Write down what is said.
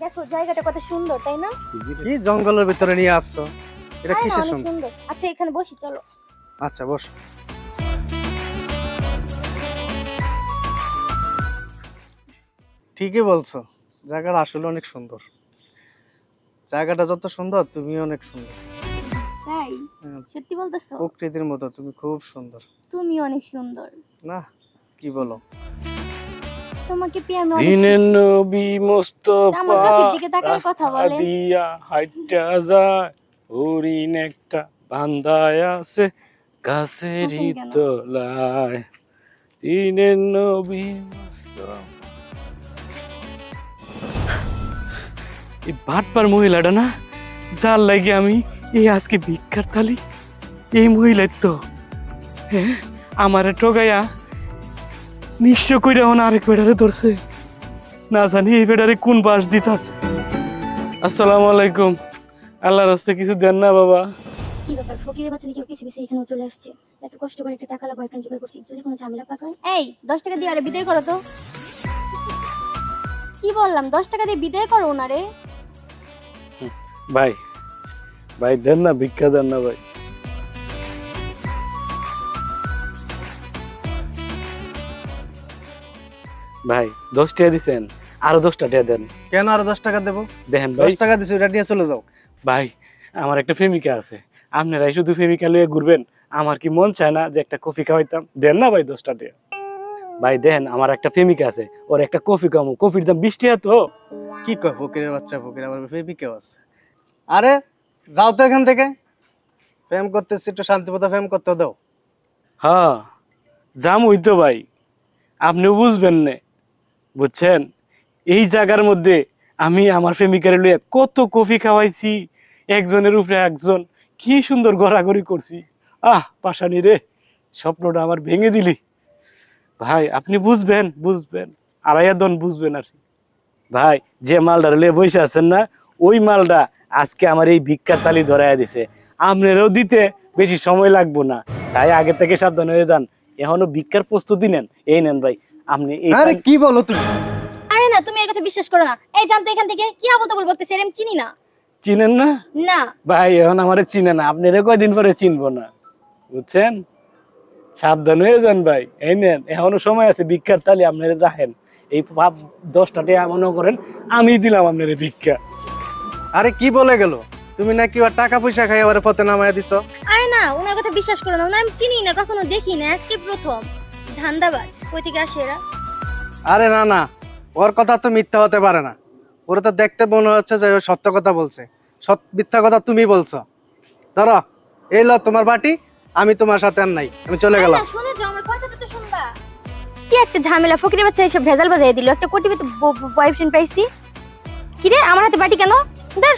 দেখো জায়গাটা কত সুন্দর তাই না? কি জঙ্গলের ভিতরে নিয়ে আসছো? এটা আরে না, কিসের অনেক সুন্দর? সুন্দর। আচ্ছা এখানে বসি চলো। আচ্ছা বস। ঠিকই বলছো, জায়গাটা আসলে অনেক সুন্দর। জায়গাটা যত সুন্দর তুমি অনেক সুন্দর। তাই? হ্যাঁ, সত্যি বলতেছো? প্রকৃতির মতো তুমি খুব সুন্দর। তুমি অনেক সুন্দর। না কি বলো? তোমাকে পেয়ে আমি অনেক দিনের খুশি। নবী আমার মুস্তাফা চোখের দিকে তাকায় কথা রাস্তা বলেন। দিয়া হাইটা যায়, হরিণ একটা বান্ধায় আছে গাছেরই হাসেন কেন? তলায়। দিনের নবী মুস্তাফা। এই বাটপার মহিলাটা না, যার লাগে আমি এই আজকে ভিক্ষার থালি, এই মহিলার তো হ্যাঁ আমারে ঠগাইয়া নিশ্চয় কইরা হন আরেক বেড়ারে ধরছে। না জানি এই বেড়ারে কোন বাস দিতাছে। আসসালামু আলাইকুম। আল্লাহর রাস্তায় কিছু দেন না বাবা। কি ব্যাপার, ফকিরের বাচ্চা দেখে পিছে পিছে এখানে চলে আসছে। এত কষ্ট করে একটা টাকা লাগবে এখানে জোগাড় করছি, যদি কোনো ঝামেলা পাকায়। এই 10 টাকা দিয়ে আরে বিদায় করো তো। কি বললাম, 10 টাকা দিয়ে বিদায় করো ওনারে। ভাই ভাই দেন না, ভিক্ষা দেন না ভাই। ভাই 10 টাকা দিছেন, আরো 10 টাকা দেন। কেন আর 10 টাকা দেবো? দেখেন ভাই, 10 টাকা দিছি, ওটা নিয়ে চলে যাও। ভাই আমার একটা প্রেমিকা আছে, আপনারাই শুধু প্রেমিকা লইয়া ঘুরবেন, আমার কি মন চায় না যে একটা কফি খাওয়াইতাম? দেন না ভাই 10 টাকা। ভাই দেন, আমার একটা প্রেমিকা আছে, ওর একটা কফি খামু, কফির দাম 20 টাকা তো। কি কয় ফকিরের বাচ্চা, ফকির আবার প্রেমিকেও আছে? আরে যাও তো এখান থেকে। প্রেম করতেছি, একটু শান্তি মতো প্রেম করতে দাও। হ্যাঁ জামুই তো ভাই, আপনিও বুঝবেন না, বুঝছেন? এই জায়গার মধ্যে আমি আমার প্রেমিকারে লইয়া কত কফি খাওয়াইছি, একজনের উপরে একজন, কি সুন্দর গড়াগড়ি করছি। পাশানি রে, স্বপ্নটা আমার ভেঙে দিলি। ভাই আপনি বুঝবেন, বুঝবেন আড়াইয়া দন বুঝবেন আর কি। ভাই যে মালটা লইয়া বসে আছেন না, ওই মালটা আজকে আমার এই ভিক্ষার তালি ধরাইয়া দিছে। আপনারও দিতে বেশি সময় লাগবো না, তাই আগে থেকে সাবধান হয়ে যান। এখনো ভিক্ষার প্রস্তুতি নেন। এই নেন ভাই আপনি এই। আরে কি বলো তুমি? আরে না, তুমি এর কথা বিশ্বাস করো না। এই জানতো এখান থেকে কি আবল-তাবল বলতেছে, এর আমি চিনি না। চিনেন না? না। ভাই এখন আমারে চিনে না, আপনারা কয়দিন পরে চিনবো না, বুঝছেন? সাবধান হয়ে যান ভাই। এই নেন, এখনো সময় আছে, ভিক্ষার তালি আপনারা রাখেন। এই 10টা টাকা মনে করেন আমি দিলাম আপনারে ভিক্ষা। আরে কি বলে গেল? তুমি নাকি ওর টাকা পয়সা খাই আবার পথে নামায় দিছো? আরে না, ওনার কথা বিশ্বাস করো না। ওনার আমি চিনি না, কখনো দেখি না, আজকে প্রথম। ধান্দাবাজ, কই থেকে আসে এরা? আরে না না, ওর কথা তো মিথ্যা হতে পারে না। ওরা তো দেখতে মনে হচ্ছে যে ও সত্য কথা বলছে। মিথ্যা কথা তুমি বলছো। ধরো এই লো তোমার বাটি, আমি তোমার সাথে আর নাই, আমি চলে আরে গেলাম। না, শুনে যাও, আমার কথাটা তো শুনবা। কি একটা ঝামেলা, ফকিরের বাচ্চা এসব ভেজাল বাজাই দিল। একটা কোটিপতি বয়ফ্রেন্ড পাইছি। কি রে, আমার হাতে বাটি কেন? ধর।